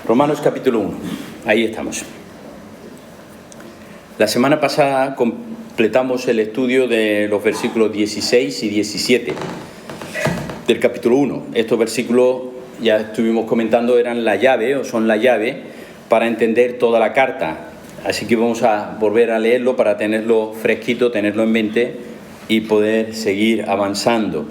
Romanos capítulo 1, ahí estamos. La semana pasada completamos el estudio de los versículos 16 y 17 del capítulo 1. Estos versículos, ya estuvimos comentando, eran la llave o son la llave para entender toda la carta. Así que vamos a volver a leerlo para tenerlo fresquito, tenerlo en mente y poder seguir avanzando.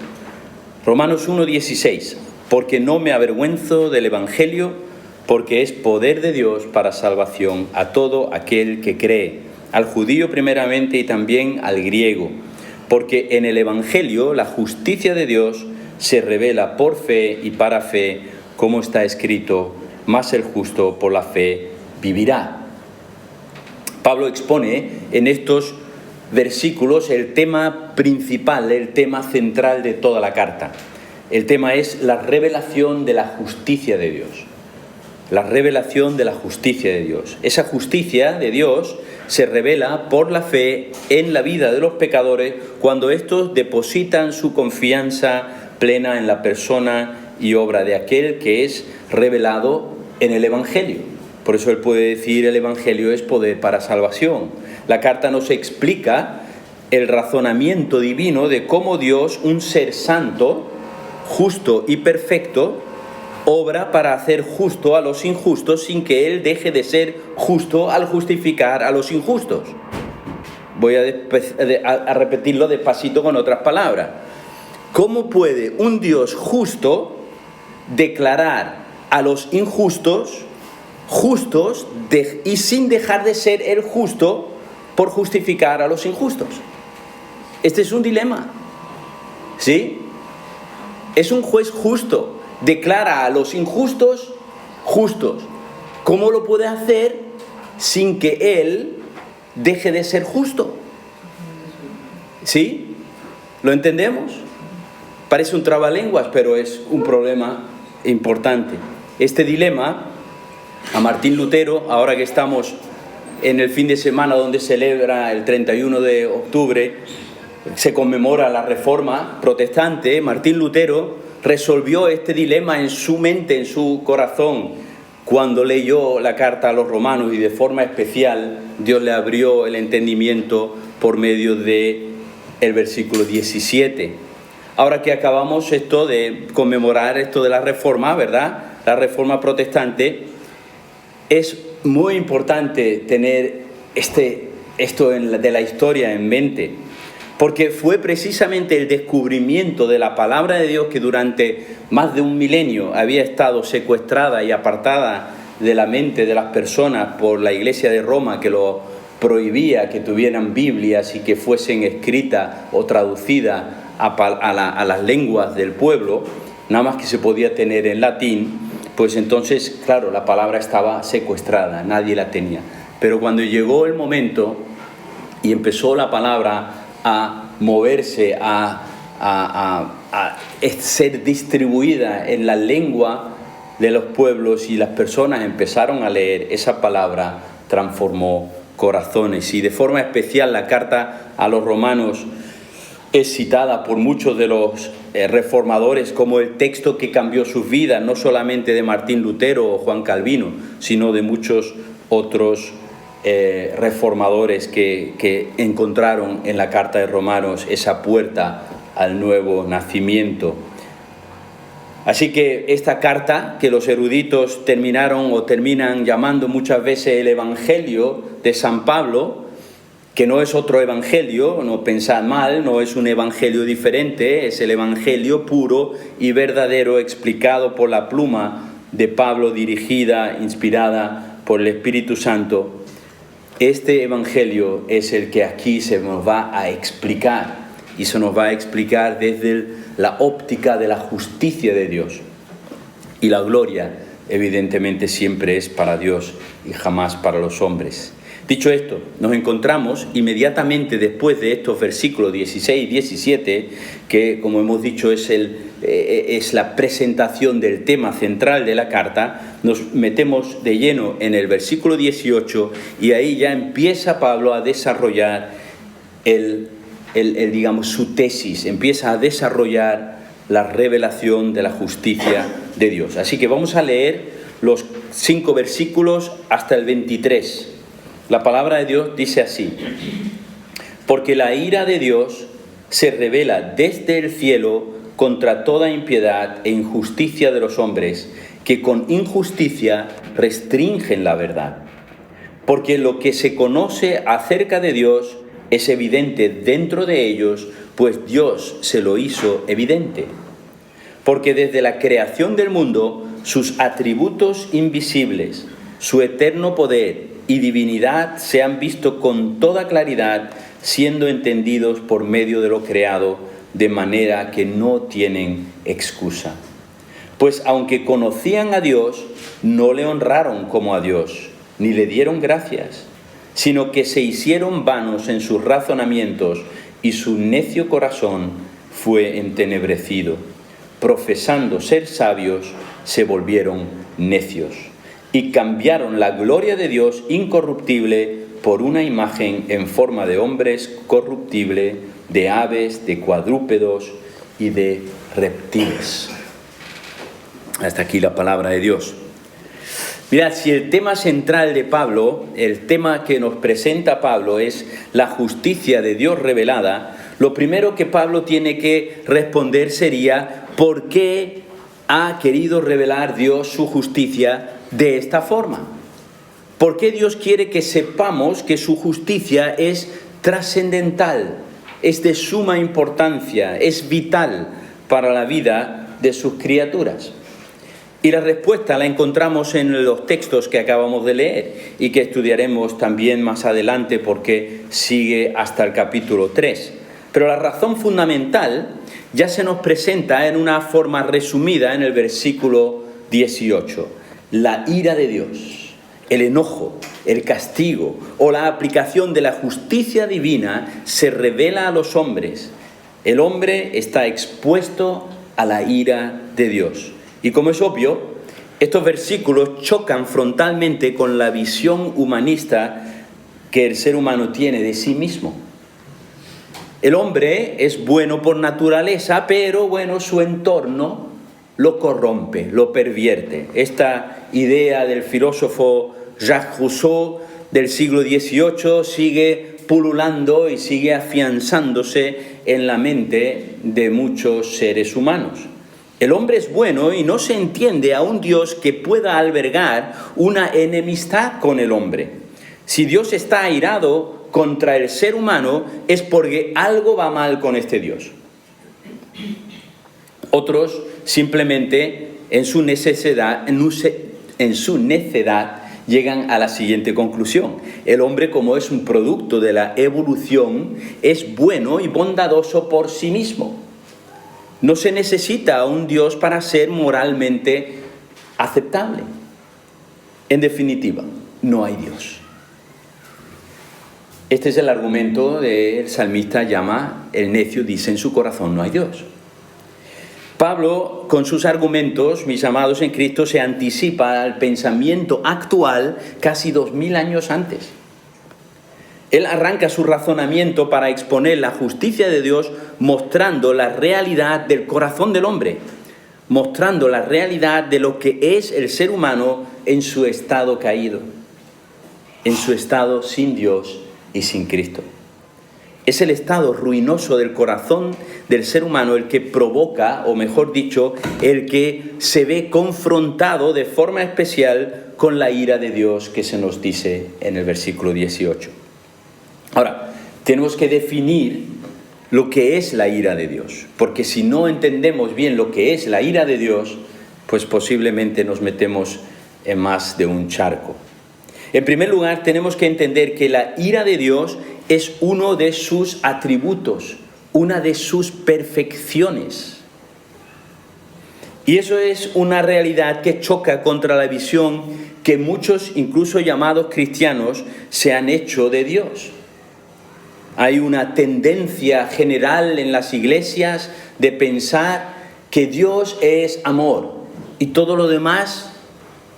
Romanos 1:16. Porque no me avergüenzo del Evangelio, porque es poder de Dios para salvación a todo aquel que cree, al judío primeramente y también al griego. Porque en el Evangelio la justicia de Dios se revela por fe y para fe, como está escrito, mas el justo por la fe vivirá. Pablo expone en estos versículos el tema principal, el tema central de toda la carta. El tema es la revelación de la justicia de Dios. La revelación de la justicia de Dios. Esa justicia de Dios se revela por la fe en la vida de los pecadores cuando estos depositan su confianza plena en la persona y obra de aquel que es revelado en el Evangelio. Por eso él puede decir: el Evangelio es poder para salvación. La carta nos explica el razonamiento divino de cómo Dios, un ser santo, justo y perfecto, obra para hacer justo a los injustos sin que Él deje de ser justo al justificar a los injustos. Voy a repetirlo despacito con otras palabras. ¿Cómo puede un Dios justo declarar a los injustos justos y sin dejar de ser Él justo por justificar a los injustos? Este es un dilema, ¿sí? Es un juez justo, declara a los injustos justos. ¿Cómo lo puede hacer sin que Él deje de ser justo? ¿Sí? ¿Lo entendemos? Parece un trabalenguas, pero es un problema importante. Este dilema, a Martín Lutero, ahora que estamos en el fin de semana donde celebra el 31 de octubre, se conmemora la Reforma protestante, Martín Lutero resolvió este dilema en su mente, en su corazón, cuando leyó la carta a los romanos y de forma especial Dios le abrió el entendimiento por medio del versículo 17. Ahora que acabamos esto de conmemorar esto de la Reforma, ¿verdad? La Reforma protestante, es muy importante tener esto de la historia en mente, porque fue precisamente el descubrimiento de la palabra de Dios que durante más de un milenio había estado secuestrada y apartada de la mente de las personas por la Iglesia de Roma, que lo prohibía que tuvieran Biblias y que fuesen escritas o traducidas a las lenguas del pueblo, nada más que se podía tener en latín. Pues entonces, claro, la palabra estaba secuestrada, nadie la tenía. Pero cuando llegó el momento y empezó la palabra a moverse, a ser distribuida en la lengua de los pueblos y las personas empezaron a leer, esa palabra transformó corazones. Y de forma especial la carta a los romanos es citada por muchos de los reformadores como el texto que cambió sus vidas, no solamente de Martín Lutero o Juan Calvino, sino de muchos otros reformadores que encontraron en la carta de Romanos esa puerta al nuevo nacimiento. Así que esta carta, que los eruditos terminan llamando muchas veces el Evangelio de San Pablo, que no es otro evangelio, no pensad mal, no es un evangelio diferente, es el evangelio puro y verdadero explicado por la pluma de Pablo, dirigida, inspirada por el Espíritu Santo. Este evangelio es el que aquí se nos va a explicar, y se nos va a explicar desde la óptica de la justicia de Dios. Y la gloria, evidentemente, siempre es para Dios y jamás para los hombres. Dicho esto, nos encontramos inmediatamente después de estos versículos 16 y 17, que, como hemos dicho, es la presentación del tema central de la carta. Nos metemos de lleno en el versículo 18 y ahí ya empieza Pablo a desarrollar digamos, su tesis, empieza a desarrollar la revelación de la justicia de Dios. Así que vamos a leer los 5 versículos hasta el 23. La palabra de Dios dice así: porque la ira de Dios se revela desde el cielo contra toda impiedad e injusticia de los hombres, que con injusticia restringen la verdad. Porque lo que se conoce acerca de Dios es evidente dentro de ellos, pues Dios se lo hizo evidente. Porque desde la creación del mundo, sus atributos invisibles, su eterno poder y divinidad se han visto con toda claridad, siendo entendidos por medio de lo creado, de manera que no tienen excusa. Pues aunque conocían a Dios, no le honraron como a Dios, ni le dieron gracias, sino que se hicieron vanos en sus razonamientos, y su necio corazón fue entenebrecido. Profesando ser sabios, se volvieron necios, y cambiaron la gloria de Dios incorruptible por una imagen en forma de hombres corruptible, de aves, de cuadrúpedos y de reptiles. Hasta aquí la palabra de Dios. Mirad, si el tema central de Pablo, el tema que nos presenta Pablo es la justicia de Dios revelada, lo primero que Pablo tiene que responder sería: ¿por qué ha querido revelar Dios su justicia de esta forma? ¿Por qué Dios quiere que sepamos que su justicia es trascendental, es de suma importancia, es vital para la vida de sus criaturas? Y la respuesta la encontramos en los textos que acabamos de leer y que estudiaremos también más adelante, porque sigue hasta el capítulo 3. Pero la razón fundamental ya se nos presenta en una forma resumida en el versículo 18. La ira de Dios, el enojo, el castigo o la aplicación de la justicia divina se revela a los hombres. El hombre está expuesto a la ira de Dios. Y como es obvio, estos versículos chocan frontalmente con la visión humanista que el ser humano tiene de sí mismo. El hombre es bueno por naturaleza, pero su entorno lo corrompe, lo pervierte. Esta idea del filósofo Jacques Rousseau del siglo XVIII sigue pululando y sigue afianzándose en la mente de muchos seres humanos. El hombre es bueno y no se entiende a un Dios que pueda albergar una enemistad con el hombre. Si Dios está airado contra el ser humano, es porque algo va mal con este Dios. Otros simplemente en su necedad llegan a la siguiente conclusión: el hombre, como es un producto de la evolución, es bueno y bondadoso por sí mismo. No se necesita a un Dios para ser moralmente aceptable. En definitiva, no hay Dios. Este es el argumento del salmista, llama: el necio dice en su corazón, no hay Dios. Pablo, con sus argumentos, mis amados en Cristo, se anticipa al pensamiento actual casi 2000 años antes. Él arranca su razonamiento para exponer la justicia de Dios, mostrando la realidad del corazón del hombre, mostrando la realidad de lo que es el ser humano en su estado caído, en su estado sin Dios y sin Cristo. Es el estado ruinoso del corazón del ser humano el que provoca, o mejor dicho, el que se ve confrontado de forma especial con la ira de Dios que se nos dice en el versículo 18. Ahora, tenemos que definir lo que es la ira de Dios, porque si no entendemos bien lo que es la ira de Dios, pues posiblemente nos metemos en más de un charco. En primer lugar, tenemos que entender que la ira de Dios es uno de sus atributos, una de sus perfecciones. Y eso es una realidad que choca contra la visión que muchos, incluso llamados cristianos, se han hecho de Dios. Hay una tendencia general en las iglesias de pensar que Dios es amor y todo lo demás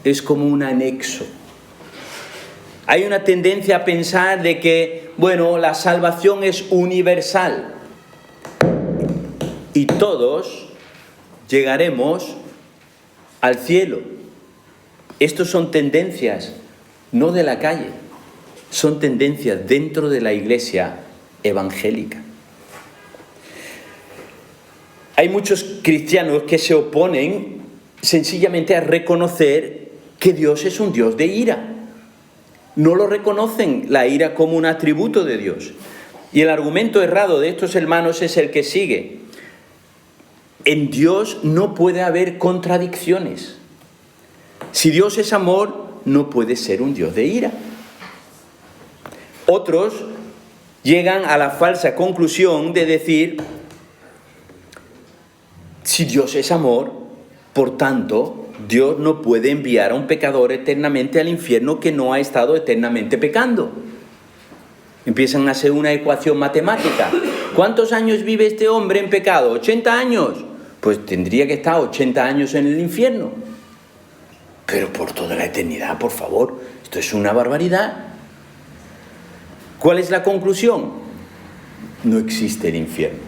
es como un anexo. Hay una tendencia a pensar de que, la salvación es universal y todos llegaremos al cielo. Estos son tendencias, no de la calle, son tendencias dentro de la iglesia evangélica. Hay muchos cristianos que se oponen sencillamente a reconocer que Dios es un Dios de ira. No lo reconocen la ira como un atributo de Dios. Y el argumento errado de estos hermanos es el que sigue. En Dios no puede haber contradicciones. Si Dios es amor, no puede ser un Dios de ira. Otros llegan a la falsa conclusión de decir, si Dios es amor, por tanto, Dios no puede enviar a un pecador eternamente al infierno que no ha estado eternamente pecando. Empiezan a hacer una ecuación matemática. ¿Cuántos años vive este hombre en pecado? ¿80 años? Pues tendría que estar 80 años en el infierno. Pero por toda la eternidad, por favor, esto es una barbaridad. ¿Cuál es la conclusión? No existe el infierno.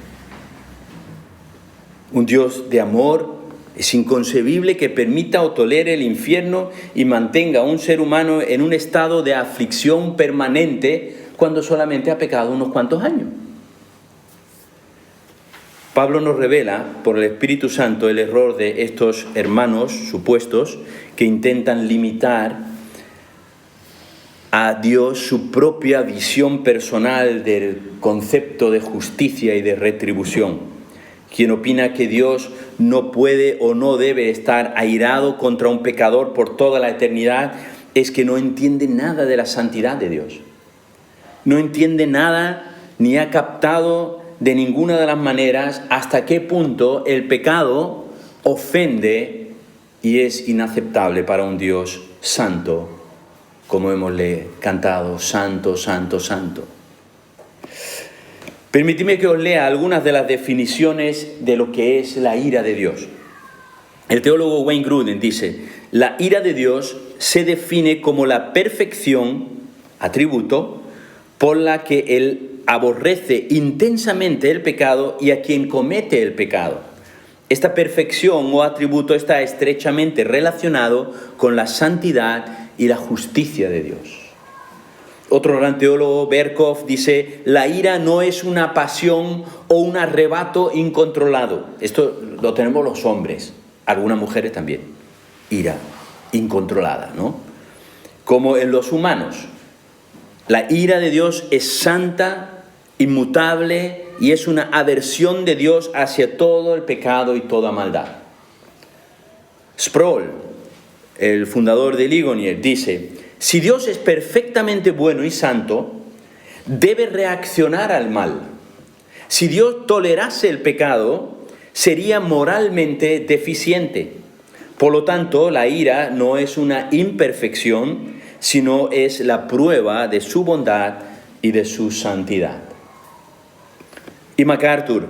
Un Dios de amor es inconcebible que permita o tolere el infierno y mantenga a un ser humano en un estado de aflicción permanente cuando solamente ha pecado unos cuantos años. Pablo nos revela por el Espíritu Santo el error de estos hermanos supuestos que intentan limitar a Dios su propia visión personal del concepto de justicia y de retribución. Quien opina que Dios no puede o no debe estar airado contra un pecador por toda la eternidad es que no entiende nada de la santidad de Dios. No entiende nada ni ha captado de ninguna de las maneras hasta qué punto el pecado ofende y es inaceptable para un Dios santo, como hemos cantado, santo, santo, santo. Permitidme que os lea algunas de las definiciones de lo que es la ira de Dios. El teólogo Wayne Grudem dice, la ira de Dios se define como la perfección, atributo, por la que Él aborrece intensamente el pecado y a quien comete el pecado. Esta perfección o atributo está estrechamente relacionado con la santidad y la justicia de Dios. Otro gran teólogo, Berkhoff, dice, la ira no es una pasión o un arrebato incontrolado. Esto lo tenemos los hombres, algunas mujeres también. Ira incontrolada, ¿no? Como en los humanos. La ira de Dios es santa, inmutable y es una aversión de Dios hacia todo el pecado y toda maldad. Sproul, el fundador de Ligonier, dice, si Dios es perfectamente bueno y santo, debe reaccionar al mal. Si Dios tolerase el pecado, sería moralmente deficiente. Por lo tanto, la ira no es una imperfección, sino es la prueba de su bondad y de su santidad. Y MacArthur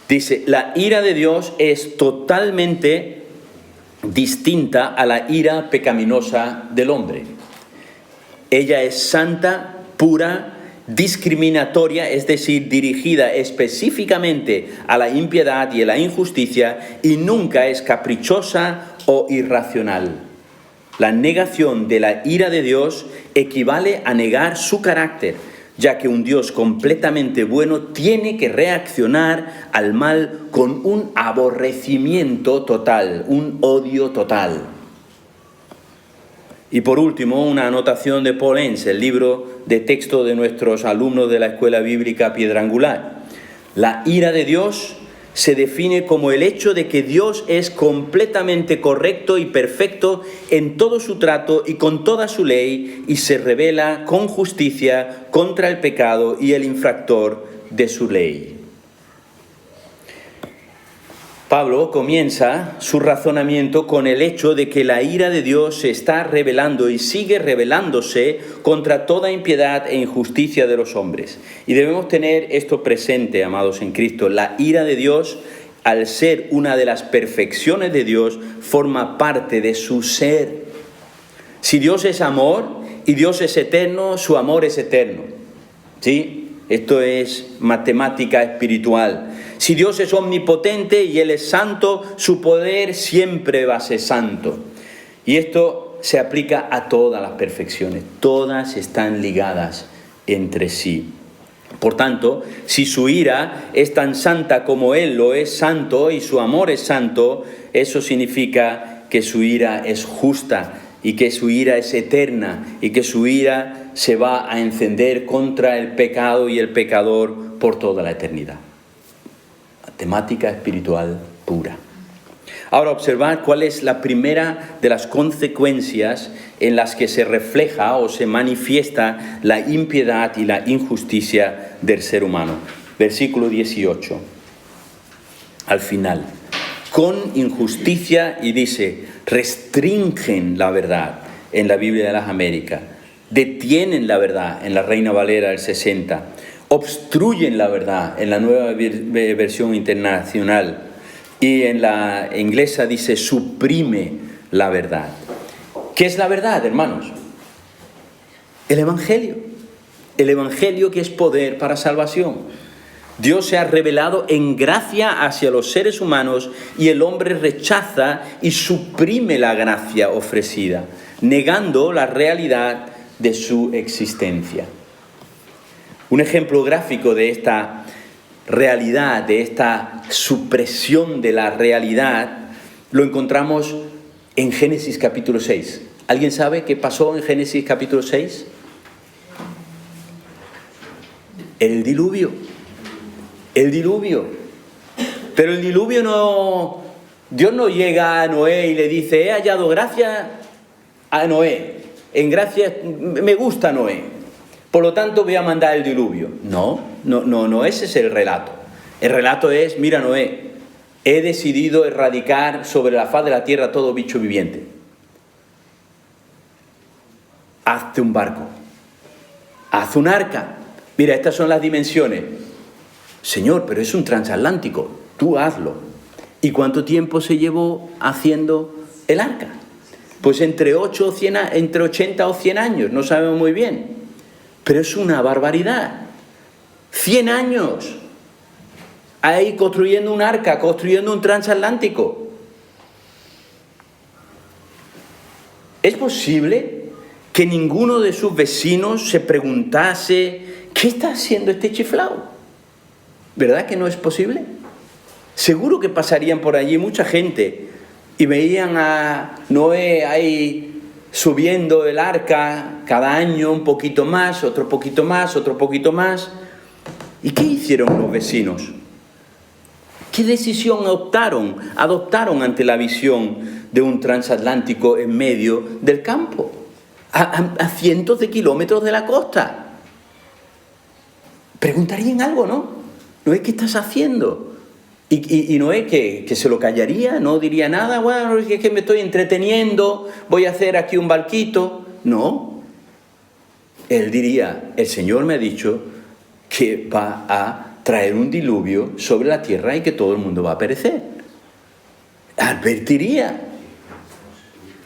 dice, la ira de Dios es totalmente distinta a la ira pecaminosa del hombre. Ella es santa, pura, discriminatoria, es decir, dirigida específicamente a la impiedad y a la injusticia, y nunca es caprichosa o irracional. La negación de la ira de Dios equivale a negar su carácter, ya que un Dios completamente bueno tiene que reaccionar al mal con un aborrecimiento total, un odio total. Y por último, una anotación de Paul Enns, el libro de texto de nuestros alumnos de la Escuela Bíblica Piedra Angular. La ira de Dios se define como el hecho de que Dios es completamente correcto y perfecto en todo su trato y con toda su ley y se revela con justicia contra el pecado y el infractor de su ley. Pablo comienza su razonamiento con el hecho de que la ira de Dios se está revelando y sigue revelándose contra toda impiedad e injusticia de los hombres. Y debemos tener esto presente, amados en Cristo. La ira de Dios, al ser una de las perfecciones de Dios, forma parte de su ser. Si Dios es amor y Dios es eterno, su amor es eterno. ¿Sí? Esto es matemática espiritual. Si Dios es omnipotente y Él es santo, su poder siempre va a ser santo. Y esto se aplica a todas las perfecciones. Todas están ligadas entre sí. Por tanto, si su ira es tan santa como Él lo es santo y su amor es santo, eso significa que su ira es justa y que su ira es eterna y que su ira se va a encender contra el pecado y el pecador por toda la eternidad. Temática espiritual pura. Ahora observad cuál es la primera de las consecuencias en las que se refleja o se manifiesta la impiedad y la injusticia del ser humano. Versículo 18, al final. Con injusticia, y dice, restringen la verdad en la Biblia de las Américas, detienen la verdad en la Reina Valera del 60, obstruyen la verdad en la Nueva Versión Internacional, y en la inglesa dice suprime la verdad. ¿Qué es la verdad, hermanos? El Evangelio. El Evangelio, que es poder para salvación. Dios se ha revelado en gracia hacia los seres humanos y el hombre rechaza y suprime la gracia ofrecida, negando la realidad de su existencia. Un ejemplo gráfico de esta realidad, de esta supresión de la realidad, lo encontramos en Génesis capítulo 6. ¿Alguien sabe qué pasó en Génesis capítulo 6? El diluvio. El diluvio. Pero el diluvio no... Dios no llega a Noé y le dice, he hallado gracia a Noé. En gracia me gusta Noé. Por lo tanto voy a mandar el diluvio. No, ese es el relato. El relato es, mira Noé, he decidido erradicar sobre la faz de la tierra todo bicho viviente. Hazte un barco. Haz un arca. Mira, estas son las dimensiones. Señor, pero es un transatlántico. Tú hazlo. ¿Y cuánto tiempo se llevó haciendo el arca? Pues entre 80 o 100 años, no sabemos muy bien. Pero es una barbaridad. 100 años. Ahí construyendo un arca, construyendo un transatlántico. ¿Es posible que ninguno de sus vecinos se preguntase, ¿qué está haciendo este chiflao? ¿Verdad que no es posible? Seguro que pasarían por allí mucha gente y veían a Noé ahí subiendo el arca cada año un poquito más, otro poquito más, otro poquito más. ¿Y qué hicieron los vecinos? ¿Qué decisión adoptaron ante la visión de un transatlántico en medio del campo? A cientos de kilómetros de la costa. Preguntarían algo, ¿no? Noé, ¿qué estás haciendo? Y Noé, que se lo callaría, no diría nada. Bueno, es que me estoy entreteniendo, voy a hacer aquí un barquito. No. Él diría, el Señor me ha dicho que va a traer un diluvio sobre la tierra y que todo el mundo va a perecer. Advertiría.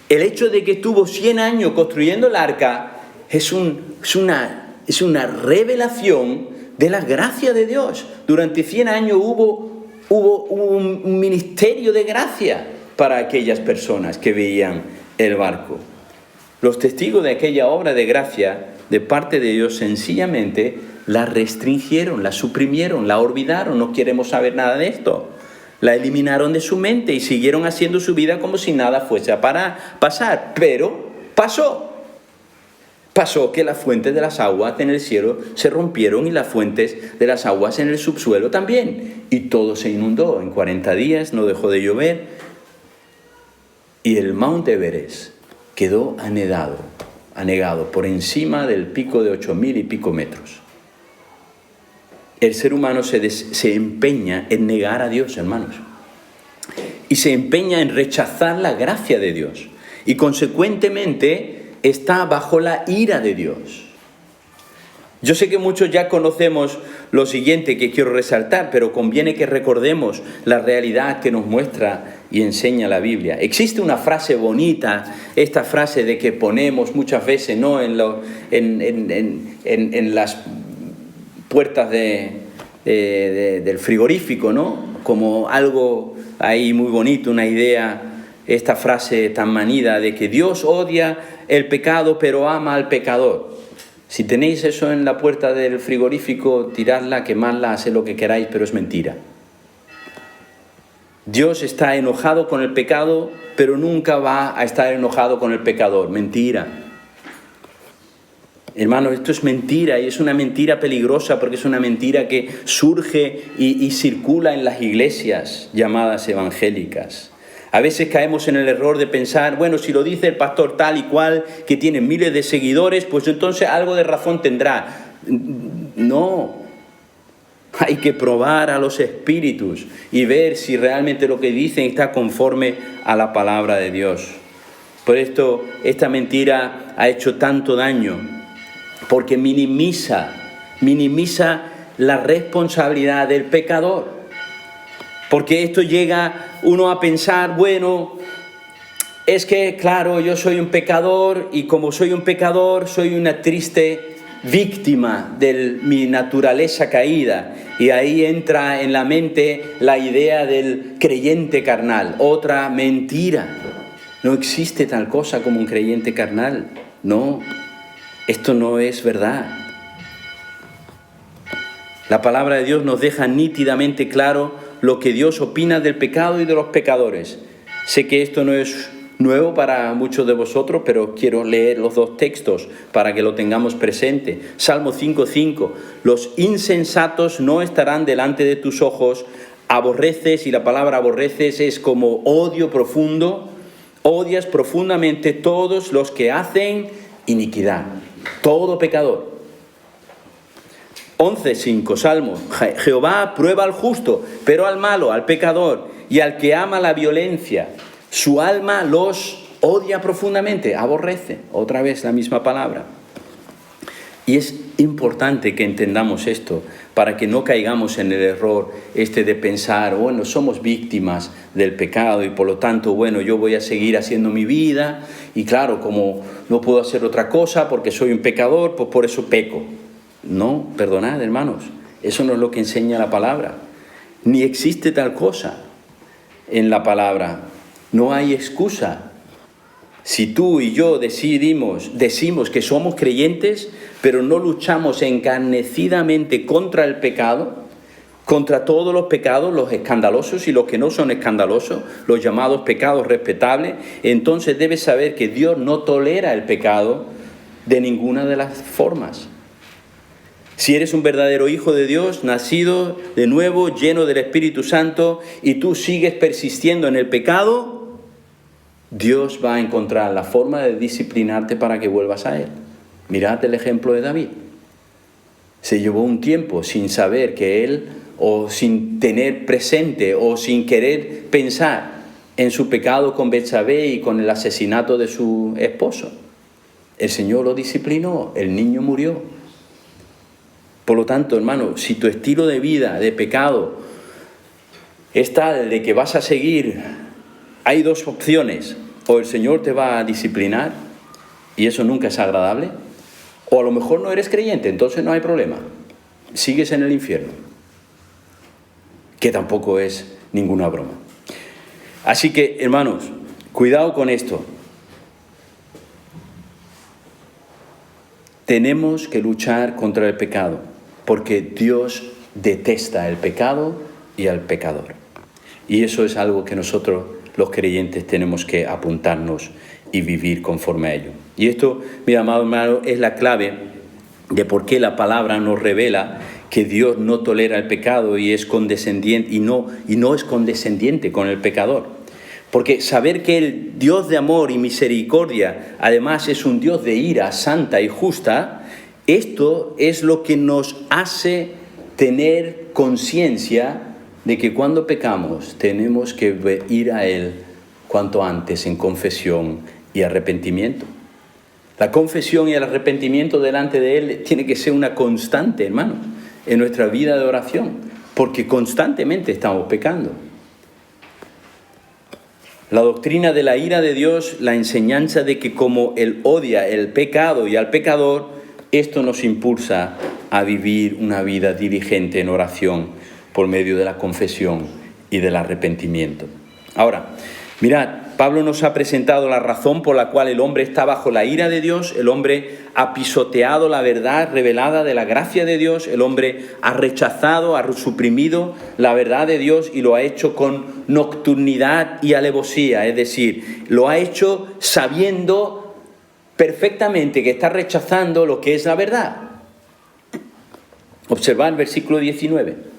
El hecho de que estuvo 100 años construyendo el arca es una revelación de la gracia de Dios. Durante 100 años hubo un ministerio de gracia para aquellas personas que veían el barco. Los testigos de aquella obra de gracia de parte de Dios sencillamente la restringieron, la suprimieron, la olvidaron. No queremos saber nada de esto. La eliminaron de su mente y siguieron haciendo su vida como si nada fuese a pasar. Pero pasó. Pasó que las fuentes de las aguas en el cielo se rompieron y las fuentes de las aguas en el subsuelo también. Y todo se inundó. En 40 días no dejó de llover. Y el Monte Everest quedó anegado por encima del pico de 8.000 y pico metros. El ser humano se empeña en negar a Dios, hermanos. Y se empeña en rechazar la gracia de Dios. Y consecuentemente está bajo la ira de Dios. Yo sé que muchos ya conocemos lo siguiente que quiero resaltar, pero conviene que recordemos la realidad que nos muestra y enseña la Biblia. Existe una frase bonita, esta frase de que ponemos muchas veces, ¿no?, en las puertas del frigorífico, ¿no?, como algo ahí muy bonito, una idea esta frase tan manida de que Dios odia el pecado pero ama al pecador. Si tenéis eso en la puerta del frigorífico, tiradla, quemadla, haced lo que queráis, pero es mentira. Dios está enojado con el pecado, pero nunca va a estar enojado con el pecador. Mentira. Hermanos, esto es mentira, y es una mentira peligrosa porque es una mentira que surge y circula en las iglesias llamadas evangélicas. A veces caemos en el error de pensar, bueno, si lo dice el pastor tal y cual, que tiene miles de seguidores, pues entonces algo de razón tendrá. No. Hay que probar a los espíritus y ver si realmente lo que dicen está conforme a la palabra de Dios. Por esto, esta mentira ha hecho tanto daño, porque minimiza la responsabilidad del pecador. Porque esto llega uno a pensar, bueno, es que claro, yo soy un pecador y como soy un pecador, soy una triste víctima de mi naturaleza caída. Y ahí entra en la mente la idea del creyente carnal. Otra mentira. No existe tal cosa como un creyente carnal. No, esto no es verdad. La palabra de Dios nos deja nítidamente claro lo que Dios opina del pecado y de los pecadores. Sé que esto no es nuevo para muchos de vosotros, pero quiero leer los dos textos para que lo tengamos presente. Salmo 5:5. Los insensatos no estarán delante de tus ojos. Aborreces, y la palabra aborreces es como odio profundo. Odias profundamente todos los que hacen iniquidad. Todo pecador. 11:5, Salmo. Jehová prueba al justo, pero al malo, al pecador y al que ama la violencia. Su alma los odia profundamente, aborrece. Otra vez la misma palabra. Y es importante que entendamos esto para que no caigamos en el error de pensar, bueno, somos víctimas del pecado y por lo tanto, bueno, yo voy a seguir haciendo mi vida y claro, como no puedo hacer otra cosa porque soy un pecador, pues por eso peco. No, perdonad, hermanos, eso no es lo que enseña la palabra. Ni existe tal cosa en la palabra. No hay excusa. Si tú y yo decimos que somos creyentes, pero no luchamos encarnecidamente contra el pecado, contra todos los pecados, los escandalosos y los que no son escandalosos, los llamados pecados respetables, entonces debes saber que Dios no tolera el pecado de ninguna de las formas. Si eres un verdadero hijo de Dios, nacido de nuevo, lleno del Espíritu Santo, y tú sigues persistiendo en el pecado, Dios va a encontrar la forma de disciplinarte para que vuelvas a Él. Mirad el ejemplo de David. Se llevó un tiempo sin saber que él, o sin tener presente, o sin querer pensar en su pecado con Betsabé y con el asesinato de su esposo. El Señor lo disciplinó, el niño murió. Por lo tanto, hermano, si tu estilo de vida, de pecado, es tal de que vas a seguir, hay dos opciones. O el Señor te va a disciplinar, y eso nunca es agradable, o a lo mejor no eres creyente, entonces no hay problema. Sigues en el infierno, que tampoco es ninguna broma. Así que, hermanos, cuidado con esto. Tenemos que luchar contra el pecado, porque Dios detesta el pecado y al pecador. Y eso es algo que nosotros, los creyentes, tenemos que apuntarnos y vivir conforme a ello. Y esto, mi amado hermano, es la clave de por qué la palabra nos revela que Dios no tolera el pecado y es condescendiente y no es condescendiente con el pecador. Porque saber que el Dios de amor y misericordia, además, es un Dios de ira santa y justa, esto es lo que nos hace tener conciencia de que cuando pecamos tenemos que ir a Él cuanto antes en confesión y arrepentimiento. La confesión y el arrepentimiento delante de Él tiene que ser una constante, hermano, en nuestra vida de oración, porque constantemente estamos pecando. La doctrina de la ira de Dios, la enseñanza de que como Él odia el pecado y al pecador, esto nos impulsa a vivir una vida diligente en oración por medio de la confesión y del arrepentimiento. Ahora, mirad, Pablo nos ha presentado la razón por la cual el hombre está bajo la ira de Dios, el hombre ha pisoteado la verdad revelada de la gracia de Dios, el hombre ha rechazado, ha suprimido la verdad de Dios y lo ha hecho con nocturnidad y alevosía, es decir, lo ha hecho sabiendo perfectamente que está rechazando lo que es la verdad. Observad el versículo 19.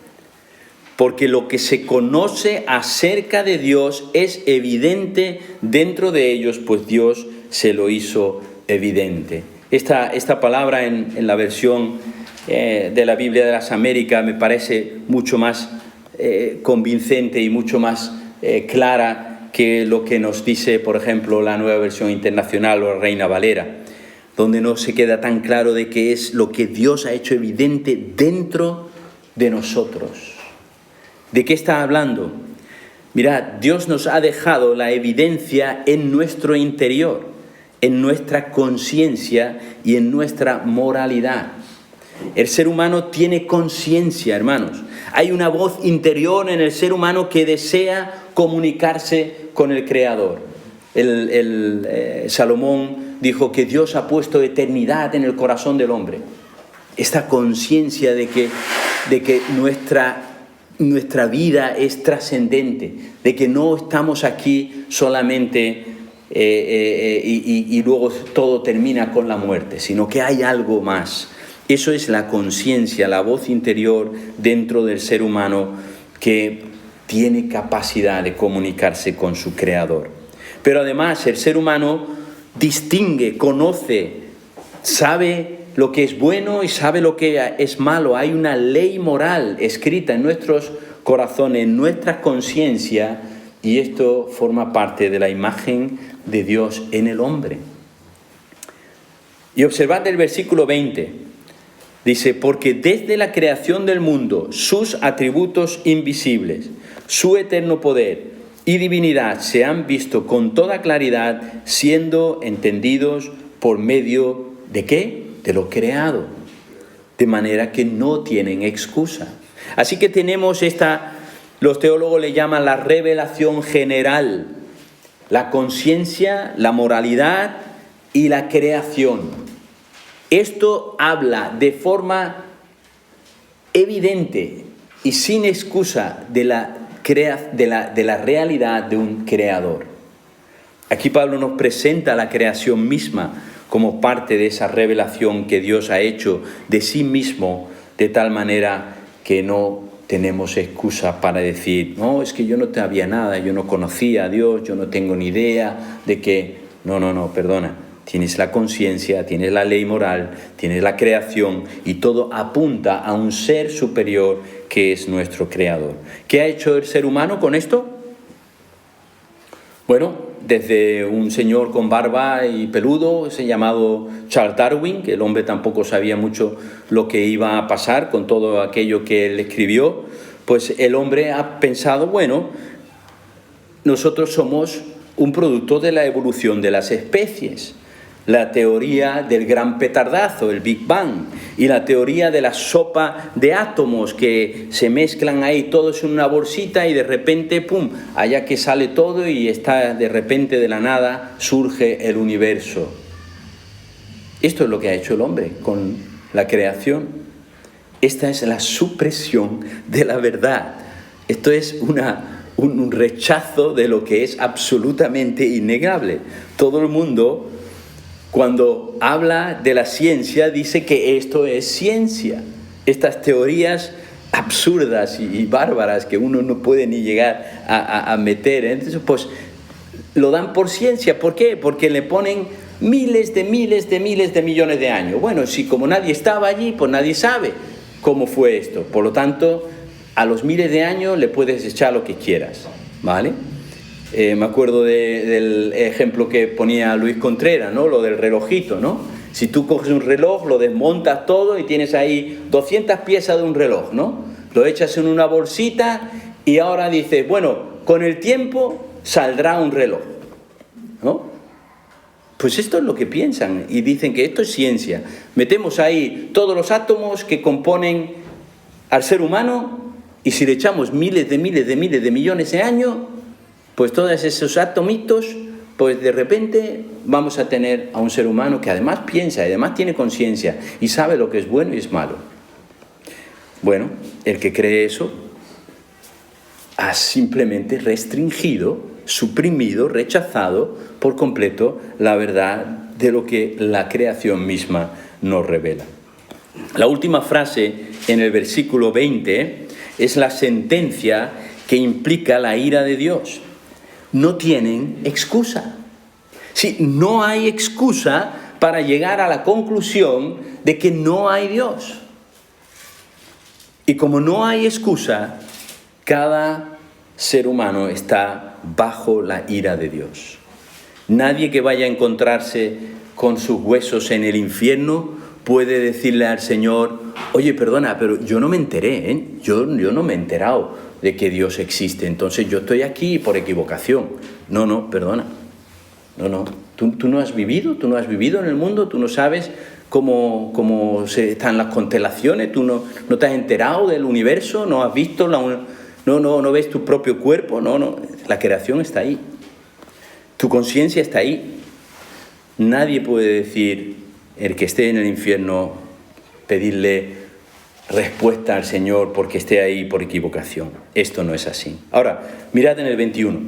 Porque lo que se conoce acerca de Dios es evidente dentro de ellos, pues Dios se lo hizo evidente. Esta palabra en la versión de la Biblia de las Américas me parece mucho más convincente y mucho más clara que lo que nos dice, por ejemplo, la Nueva Versión Internacional o Reina Valera, donde no se queda tan claro de qué es lo que Dios ha hecho evidente dentro de nosotros. ¿De qué está hablando? Mirad, Dios nos ha dejado la evidencia en nuestro interior, en nuestra conciencia y en nuestra moralidad. El ser humano tiene conciencia, hermanos. Hay una voz interior en el ser humano que desea comunicarse con el Creador. Salomón dijo que Dios ha puesto eternidad en el corazón del hombre. Esta conciencia de que nuestra vida es trascendente, de que no estamos aquí solamente y luego todo termina con la muerte, sino que hay algo más. Eso es la conciencia, la voz interior dentro del ser humano que tiene capacidad de comunicarse con su Creador. Pero además el ser humano distingue, conoce, sabe lo que es bueno y sabe lo que es malo. Hay una ley moral escrita en nuestros corazones, en nuestra conciencia, y esto forma parte de la imagen de Dios en el hombre. Y observad el versículo 20. Dice, porque desde la creación del mundo, sus atributos invisibles, su eterno poder y divinidad se han visto con toda claridad, siendo entendidos por medio ¿de qué? De lo creado, de manera que no tienen excusa. Así que tenemos los teólogos le llaman la revelación general, la conciencia, la moralidad y la creación. Esto habla de forma evidente y sin excusa de la realidad de un creador. Aquí Pablo nos presenta la creación misma como parte de esa revelación que Dios ha hecho de sí mismo, de tal manera que no tenemos excusa para decir, no, es que yo no sabía nada, yo no conocía a Dios, yo no tengo ni idea de que... No, perdona. Tienes la conciencia, tienes la ley moral, tienes la creación y todo apunta a un ser superior que es nuestro Creador. ¿Qué ha hecho el ser humano con esto? Bueno, desde un señor con barba y peludo, llamado Charles Darwin, que el hombre tampoco sabía mucho lo que iba a pasar con todo aquello que él escribió, pues el hombre ha pensado, bueno, nosotros somos un producto de la evolución de las especies. La teoría del gran petardazo, el Big Bang, y la teoría de la sopa de átomos que se mezclan ahí todos en una bolsita y de repente, ¡pum!, allá que sale todo y está de repente de la nada surge el universo. Esto es lo que ha hecho el hombre con la creación. Esta es la supresión de la verdad. Esto es un rechazo de lo que es absolutamente innegable. Todo el mundo, cuando habla de la ciencia, dice que esto es ciencia. Estas teorías absurdas y bárbaras que uno no puede ni llegar a meter. Entonces, pues, lo dan por ciencia. ¿Por qué? Porque le ponen miles de millones de años. Bueno, si como nadie estaba allí, pues nadie sabe cómo fue esto. Por lo tanto, a los miles de años le puedes echar lo que quieras, ¿vale? Me acuerdo del ejemplo que ponía Luis Contreras, ¿no? Lo del relojito, ¿no? Si tú coges un reloj, lo desmontas todo y tienes ahí 200 piezas de un reloj, ¿no? Lo echas en una bolsita y ahora dices, bueno, con el tiempo saldrá un reloj, ¿no? Pues esto es lo que piensan y dicen que esto es ciencia. Metemos ahí todos los átomos que componen al ser humano y si le echamos miles de millones de años, pues todos esos atomitos, pues de repente vamos a tener a un ser humano que además piensa y además tiene conciencia y sabe lo que es bueno y es malo. Bueno, el que cree eso ha simplemente restringido, suprimido, rechazado por completo la verdad de lo que la creación misma nos revela. La última frase en el versículo 20 es la sentencia que implica la ira de Dios. No tienen excusa. Sí, no hay excusa para llegar a la conclusión de que no hay Dios. Y como no hay excusa, cada ser humano está bajo la ira de Dios. Nadie que vaya a encontrarse con sus huesos en el infierno puede decirle al Señor: oye, perdona, pero yo no me enteré, ¿eh? Yo no me he enterado de que Dios existe, entonces yo estoy aquí por equivocación. No, perdona. No. ¿Tú no has vivido? ¿Tú no has vivido en el mundo? ¿Tú no sabes cómo están las constelaciones? ¿Tú no te has enterado del universo? ¿No has visto no ves tu propio cuerpo? No. La creación está ahí. Tu conciencia está ahí. Nadie puede decir, el que esté en el infierno, pedirle respuesta al Señor porque esté ahí por equivocación. Esto no es así. Ahora, mirad en el 21.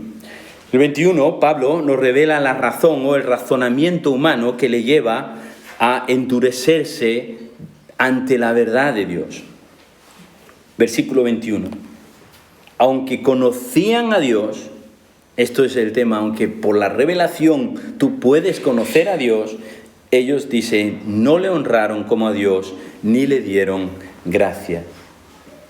El 21, Pablo nos revela la razón o el razonamiento humano que le lleva a endurecerse ante la verdad de Dios. Versículo 21. Aunque conocían a Dios, esto es el tema, aunque por la revelación tú puedes conocer a Dios, ellos dicen, no le honraron como a Dios, ni le dieron gracia.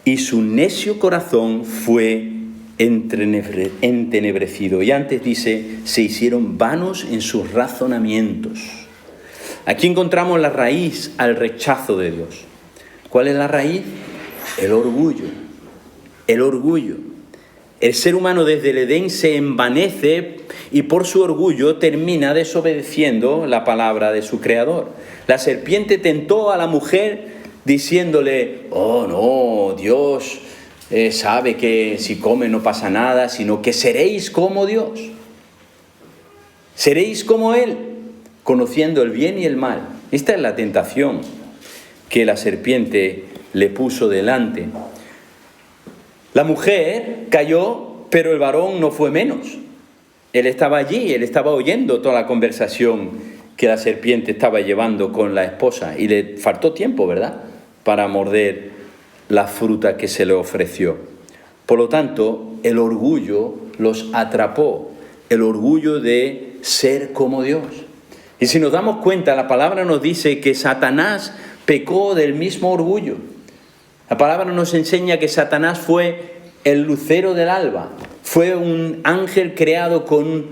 Y su necio corazón fue entenebrecido. Y antes dice, se hicieron vanos en sus razonamientos. Aquí encontramos la raíz al rechazo de Dios. ¿Cuál es la raíz? El orgullo. El orgullo. El ser humano desde el Edén se envanece y por su orgullo termina desobedeciendo la palabra de su Creador. La serpiente tentó a la mujer diciéndole, oh no, Dios sabe que si come no pasa nada, sino que seréis como Dios. Seréis como Él, conociendo el bien y el mal. Esta es la tentación que la serpiente le puso delante. La mujer cayó, pero el varón no fue menos. Él estaba allí, él estaba oyendo toda la conversación que la serpiente estaba llevando con la esposa y le faltó tiempo, ¿verdad?, para morder la fruta que se le ofreció. Por lo tanto, el orgullo los atrapó, el orgullo de ser como Dios. Y si nos damos cuenta, la palabra nos dice que Satanás pecó del mismo orgullo. La palabra nos enseña que Satanás fue el lucero del alba, fue un ángel creado con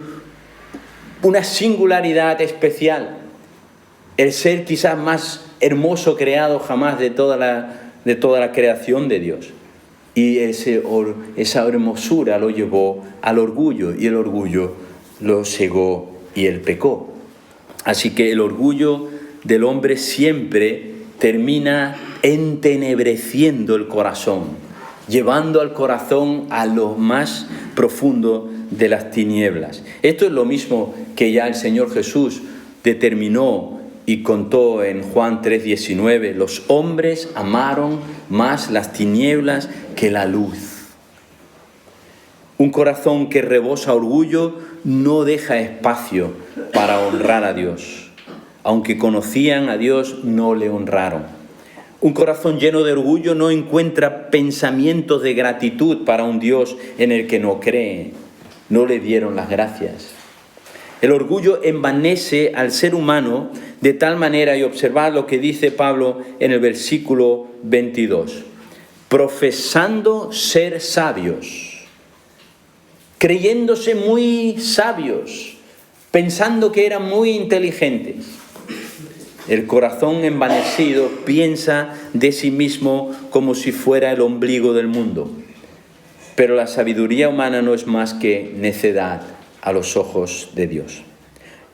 una singularidad especial, el ser quizás más hermoso creado jamás de toda la creación de Dios. Y esa hermosura lo llevó al orgullo, y el orgullo lo cegó y él pecó. Así que el orgullo del hombre siempre termina entenebreciendo el corazón, llevando al corazón a lo más profundo de las tinieblas. Esto es lo mismo que ya el Señor Jesús determinó y contó en Juan 3:19. Los hombres amaron más las tinieblas que la luz. Un corazón que rebosa orgullo no deja espacio para honrar a Dios. Aunque conocían a Dios, no le honraron. Un corazón lleno de orgullo no encuentra pensamientos de gratitud para un Dios en el que no cree. No le dieron las gracias. El orgullo envanece al ser humano de tal manera, y observad lo que dice Pablo en el versículo 22. Profesando ser sabios, creyéndose muy sabios, pensando que eran muy inteligentes. El corazón envanecido piensa de sí mismo como si fuera el ombligo del mundo. Pero la sabiduría humana no es más que necedad a los ojos de Dios.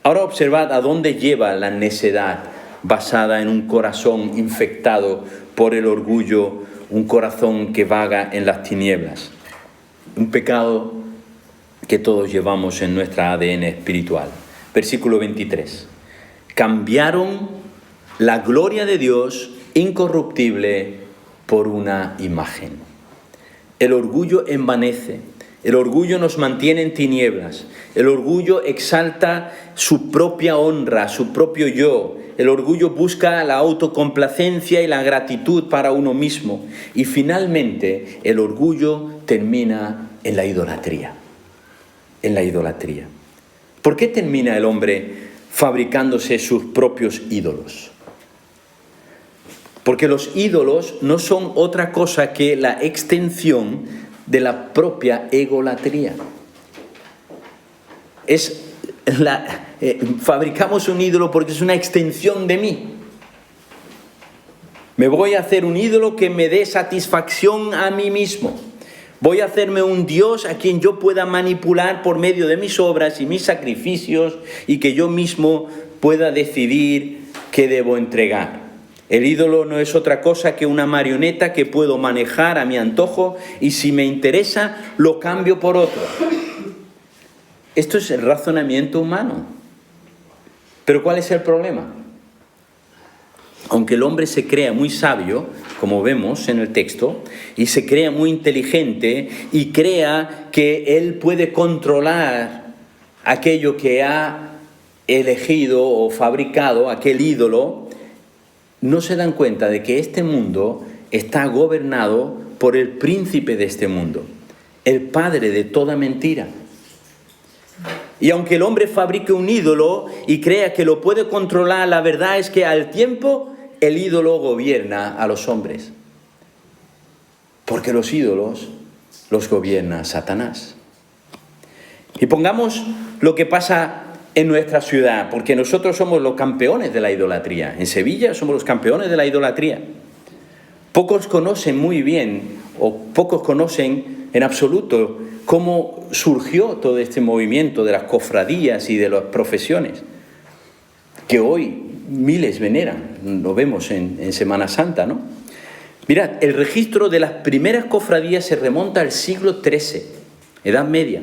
Ahora observad a dónde lleva la necedad basada en un corazón infectado por el orgullo, un corazón que vaga en las tinieblas. Un pecado que todos llevamos en nuestra ADN espiritual. Versículo 23. Cambiaron la gloria de Dios incorruptible por una imagen. El orgullo envanece, el orgullo nos mantiene en tinieblas, el orgullo exalta su propia honra, su propio yo. El orgullo busca la autocomplacencia y la gratitud para uno mismo. Y finalmente el orgullo termina en la idolatría. En la idolatría. ¿Por qué termina el hombre fabricándose sus propios ídolos? Porque los ídolos no son otra cosa que la extensión de la propia egolatría. Fabricamos un ídolo porque es una extensión de mí. Me voy a hacer un ídolo que me dé satisfacción a mí mismo. Voy a hacerme un Dios a quien yo pueda manipular por medio de mis obras y mis sacrificios y que yo mismo pueda decidir qué debo entregar. El ídolo no es otra cosa que una marioneta que puedo manejar a mi antojo y si me interesa lo cambio por otro. Esto es el razonamiento humano. Pero ¿cuál es el problema? Aunque el hombre se crea muy sabio, como vemos en el texto, y se crea muy inteligente y crea que él puede controlar aquello que ha elegido o fabricado, aquel ídolo, no se dan cuenta de que este mundo está gobernado por el príncipe de este mundo, el padre de toda mentira. Y aunque el hombre fabrique un ídolo y crea que lo puede controlar, la verdad es que al tiempo el ídolo gobierna a los hombres. Porque los ídolos los gobierna Satanás. Y pongamos lo que pasa en nuestra ciudad, porque nosotros somos los campeones de la idolatría. En Sevilla somos los campeones de la idolatría. Pocos conocen muy bien, o pocos conocen en absoluto, cómo surgió todo este movimiento de las cofradías y de las profesiones, que hoy miles veneran, lo vemos en Semana Santa, ¿no? Mirad, el registro de las primeras cofradías se remonta al siglo XIII, Edad Media.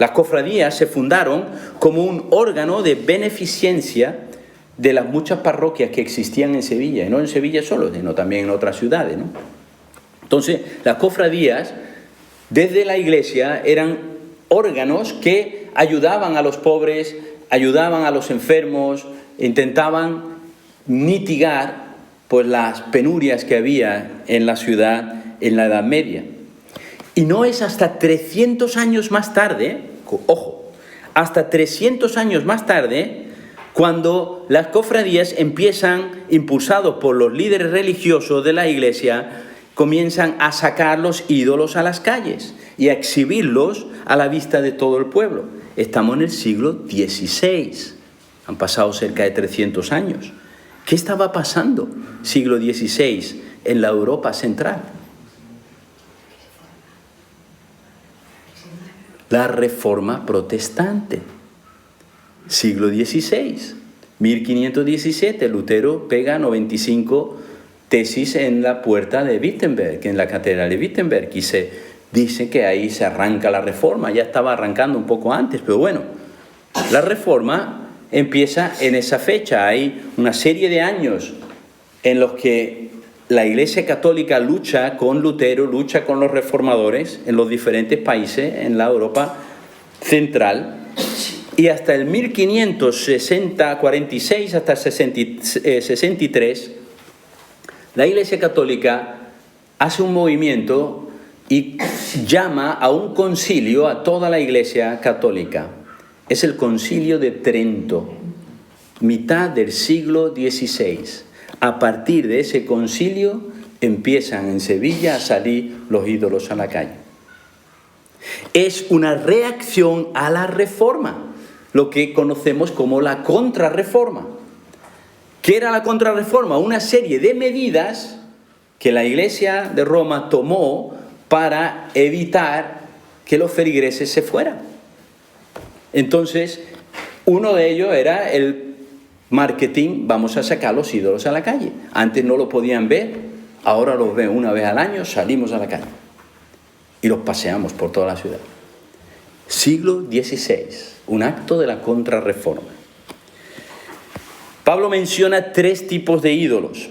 Las cofradías se fundaron como un órgano de beneficencia de las muchas parroquias que existían en Sevilla, y no en Sevilla solo, sino también en otras ciudades, ¿no? Entonces, las cofradías, desde la iglesia, eran órganos que ayudaban a los pobres, ayudaban a los enfermos, intentaban mitigar pues, las penurias que había en la ciudad en la Edad Media. Y no es hasta 300 años más tarde, ojo, hasta 300 años más tarde, cuando las cofradías empiezan, impulsados por los líderes religiosos de la iglesia, comienzan a sacar los ídolos a las calles y a exhibirlos a la vista de todo el pueblo. Estamos en el siglo XVI. Han pasado cerca de 300 años. ¿Qué estaba pasando siglo XVI en la Europa central? La Reforma Protestante. Siglo XVI. 1517. Lutero pega 95 tesis en la puerta de Wittenberg, en la catedral de Wittenberg. Y se dice que ahí se arranca la Reforma. Ya estaba arrancando un poco antes, pero bueno. La Reforma empieza en esa fecha. Hay una serie de años en los que la Iglesia Católica lucha con Lutero, lucha con los reformadores en los diferentes países en la Europa central. Y hasta el 1546, hasta el 63, la Iglesia Católica hace un movimiento y llama a un concilio a toda la Iglesia Católica. Es el Concilio de Trento, mitad del siglo XVI. A partir de ese concilio empiezan en Sevilla a salir los ídolos a la calle. Es una reacción a la Reforma, lo que conocemos como la Contrarreforma. ¿Qué era la Contrarreforma? Una serie de medidas que la Iglesia de Roma tomó para evitar que los feligreses se fueran. Entonces, uno de ellos era el marketing, vamos a sacar los ídolos a la calle. Antes no lo podían ver, ahora los ven una vez al año, salimos a la calle y los paseamos por toda la ciudad. siglo XVI, un acto de la Contrarreforma. Pablo menciona 3 tipos de ídolos,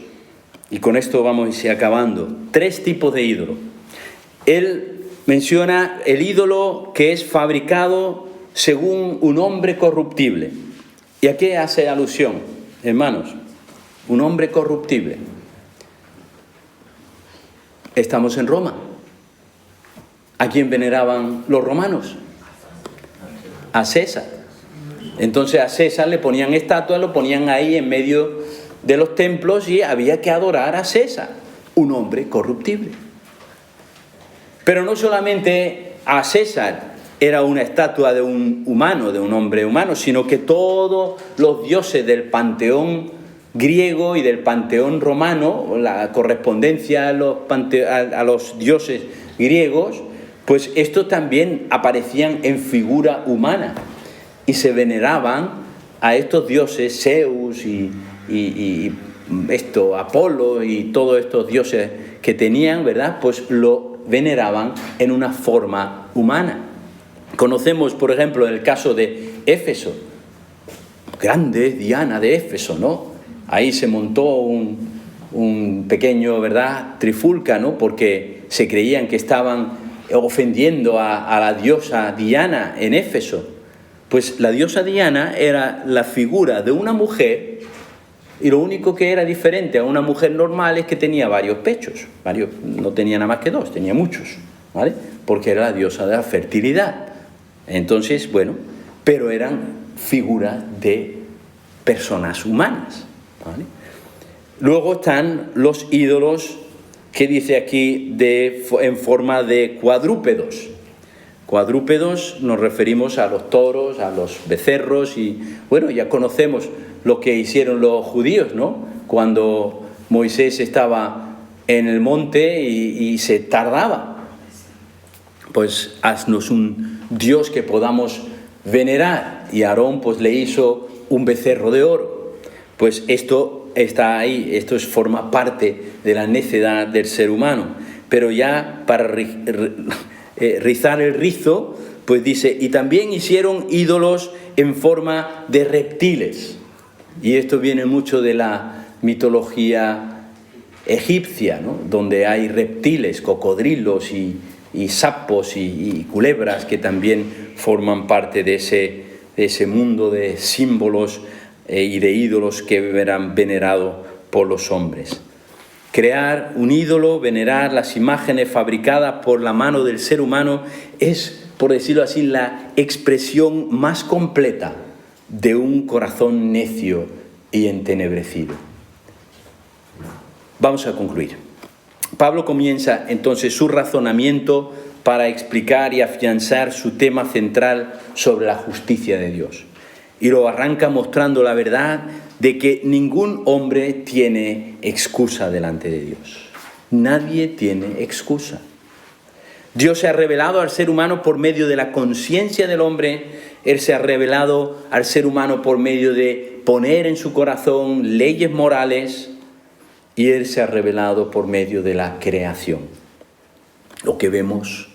y con esto vamos a ir acabando. 3 tipos de ídolos. Él menciona el ídolo que es fabricado según un hombre corruptible. ¿Y a qué hace alusión, hermanos? Un hombre corruptible. Estamos en Roma. ¿A quién veneraban los romanos? A César. Entonces a César le ponían estatuas, lo ponían ahí en medio de los templos y había que adorar a César, un hombre corruptible. Pero no solamente a César era una estatua de un humano, de un hombre humano, sino que todos los dioses del panteón griego y del panteón romano, la correspondencia a los dioses griegos, pues estos también aparecían en figura humana y se veneraban a estos dioses, Zeus y Apolo y todos estos dioses que tenían, ¿verdad? Pues lo veneraban en una forma humana. Conocemos, por ejemplo, el caso de Éfeso, grande Diana de Éfeso, ¿no? Ahí se montó un pequeño, ¿verdad?, trifulca, ¿no? Porque se creían que estaban ofendiendo a la diosa Diana en Éfeso. Pues la diosa Diana era la figura de una mujer, y lo único que era diferente a una mujer normal es que tenía varios pechos. No tenía nada más que 2, tenía muchos, ¿vale? Porque era la diosa de la fertilidad. Entonces, bueno, pero eran figuras de personas humanas, ¿vale? Luego están los ídolos que dice aquí en forma de cuadrúpedos. Cuadrúpedos nos referimos a los toros, a los becerros y, bueno, ya conocemos lo que hicieron los judíos, ¿no? Cuando Moisés estaba en el monte y se tardaba. Pues haznos un Dios que podamos venerar. Y Aarón pues le hizo un becerro de oro. Pues esto está ahí, esto forma parte de la necedad del ser humano. Pero ya para rizar el rizo, pues dice, y también hicieron ídolos en forma de reptiles. Y esto viene mucho de la mitología egipcia, ¿no? Donde hay reptiles, cocodrilos y sapos y culebras que también forman parte de ese mundo de símbolos y de ídolos que eran venerados por los hombres. Crear un ídolo, venerar las imágenes fabricadas por la mano del ser humano es, por decirlo así, la expresión más completa de un corazón necio y entenebrecido. Vamos a concluir. Pablo comienza entonces su razonamiento para explicar y afianzar su tema central sobre la justicia de Dios. Y lo arranca mostrando la verdad de que ningún hombre tiene excusa delante de Dios. Nadie tiene excusa. Dios se ha revelado al ser humano por medio de la conciencia del hombre. Él se ha revelado al ser humano por medio de poner en su corazón leyes morales. Y Él se ha revelado por medio de la creación. Lo que vemos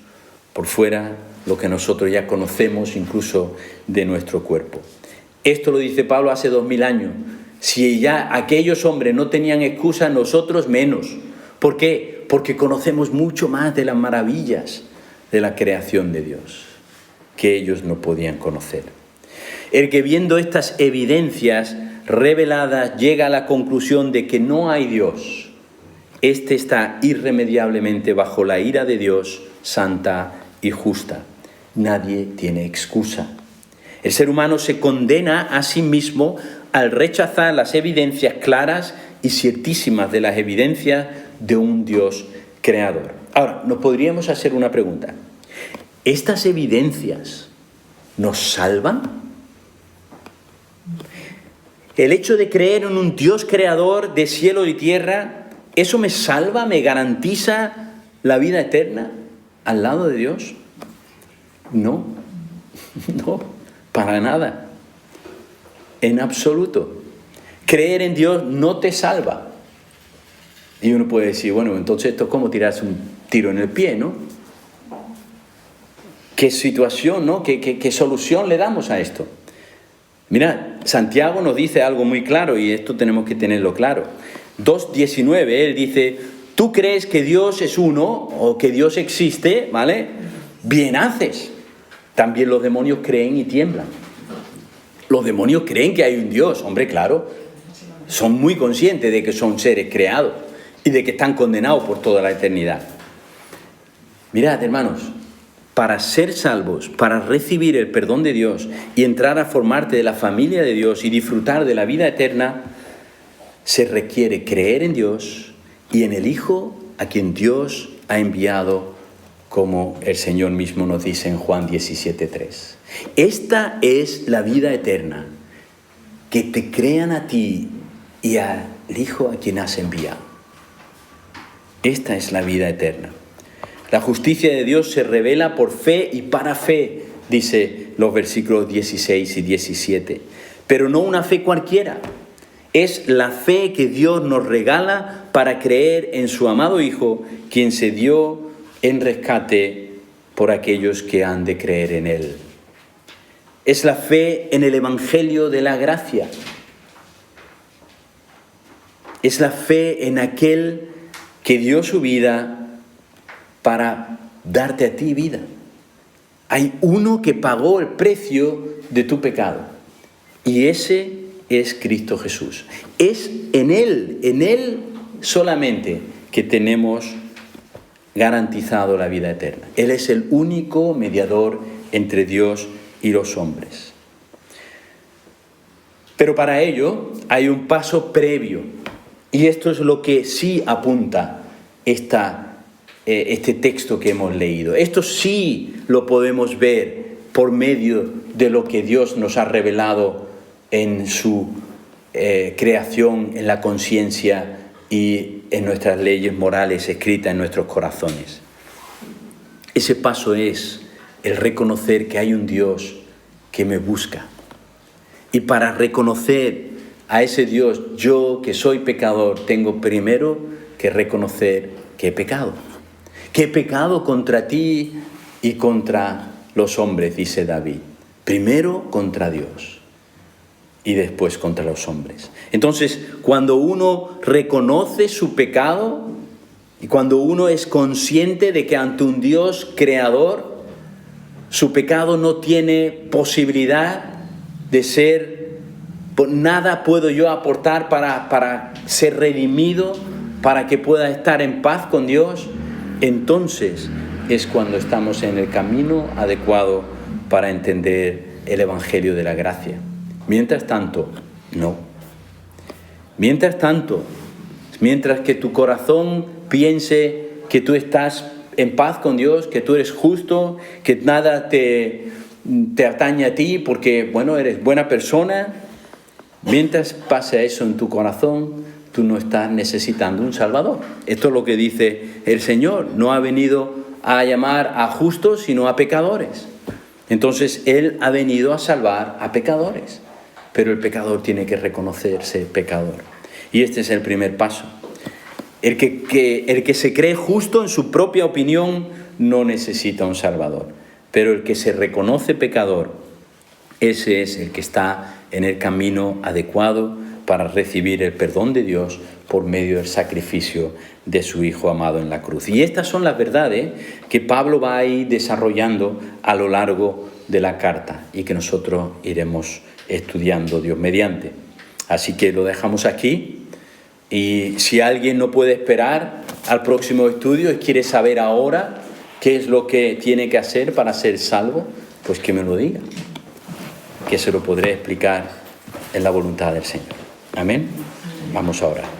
por fuera, lo que nosotros ya conocemos incluso de nuestro cuerpo. Esto lo dice Pablo hace 2000 años. Si ya aquellos hombres no tenían excusa, nosotros menos. ¿Por qué? Porque conocemos mucho más de las maravillas de la creación de Dios que ellos no podían conocer. El que viendo estas evidencias reveladas llega a la conclusión de que no hay Dios, este está irremediablemente bajo la ira de Dios, santa y justa. Nadie tiene excusa. El ser humano se condena a sí mismo al rechazar las evidencias claras y ciertísimas de las evidencias de un Dios creador. Ahora, nos podríamos hacer una pregunta. ¿Estas evidencias nos salvan? El hecho de creer en un Dios creador de cielo y tierra, ¿eso me salva, me garantiza la vida eterna al lado de Dios? No, para nada, en absoluto. Creer en Dios no te salva. Y uno puede decir, bueno, entonces esto es como tirarse un tiro en el pie, ¿no? ¿Qué situación, no? ¿Qué solución le damos a esto? Mira, Santiago nos dice algo muy claro y esto tenemos que tenerlo claro. 2:19, él dice, tú crees que Dios es uno o que Dios existe, ¿vale? Bien haces. También los demonios creen y tiemblan. Los demonios creen que hay un Dios, hombre, claro. Son muy conscientes de que son seres creados y de que están condenados por toda la eternidad. Mirad, hermanos, para ser salvos, para recibir el perdón de Dios y entrar a formarte de la familia de Dios y disfrutar de la vida eterna, se requiere creer en Dios y en el Hijo a quien Dios ha enviado, como el Señor mismo nos dice en Juan 17:3. Esta es la vida eterna, que te crean a ti y al Hijo a quien has enviado. Esta es la vida eterna. La justicia de Dios se revela por fe y para fe, dice los versículos 16 y 17. Pero no una fe cualquiera. Es la fe que Dios nos regala para creer en su amado Hijo, quien se dio en rescate por aquellos que han de creer en Él. Es la fe en el Evangelio de la gracia. Es la fe en aquel que dio su vida para darte a ti vida. Hay uno que pagó el precio de tu pecado y ese es Cristo Jesús. Es en Él solamente que tenemos garantizado la vida eterna. Él es el único mediador entre Dios y los hombres. Pero para ello hay un paso previo y esto es lo que sí apunta este texto que hemos leído. Esto sí lo podemos ver por medio de lo que Dios nos ha revelado en su creación, en la conciencia y en nuestras leyes morales escritas en nuestros corazones. Ese paso es el reconocer que hay un Dios que me busca. Y para reconocer a ese Dios, yo que soy pecador, tengo primero que reconocer que he pecado. Que he pecado contra ti y contra los hombres, dice David. Primero contra Dios y después contra los hombres. Entonces, cuando uno reconoce su pecado y cuando uno es consciente de que ante un Dios creador, su pecado no tiene posibilidad de ser, nada puedo yo aportar para ser redimido, para que pueda estar en paz con Dios, entonces es cuando estamos en el camino adecuado para entender el Evangelio de la gracia. Mientras tanto, no. Mientras tanto, mientras que tu corazón piense que tú estás en paz con Dios, que tú eres justo, que nada te atañe a ti porque, bueno, eres buena persona, mientras pase eso en tu corazón, tú no estás necesitando un Salvador. Esto es lo que dice el Señor. No ha venido a llamar a justos, sino a pecadores. Entonces, Él ha venido a salvar a pecadores. Pero el pecador tiene que reconocerse pecador. Y este es el primer paso. El que se cree justo en su propia opinión no necesita un Salvador. Pero el que se reconoce pecador, ese es el que está en el camino adecuado para recibir el perdón de Dios por medio del sacrificio de su Hijo amado en la cruz. Y estas son las verdades que Pablo va a ir desarrollando a lo largo de la carta y que nosotros iremos estudiando, Dios mediante. Así que lo dejamos aquí y si alguien no puede esperar al próximo estudio y quiere saber ahora qué es lo que tiene que hacer para ser salvo, pues que me lo diga, que se lo podré explicar en la voluntad del Señor. Amén. Vamos a orar.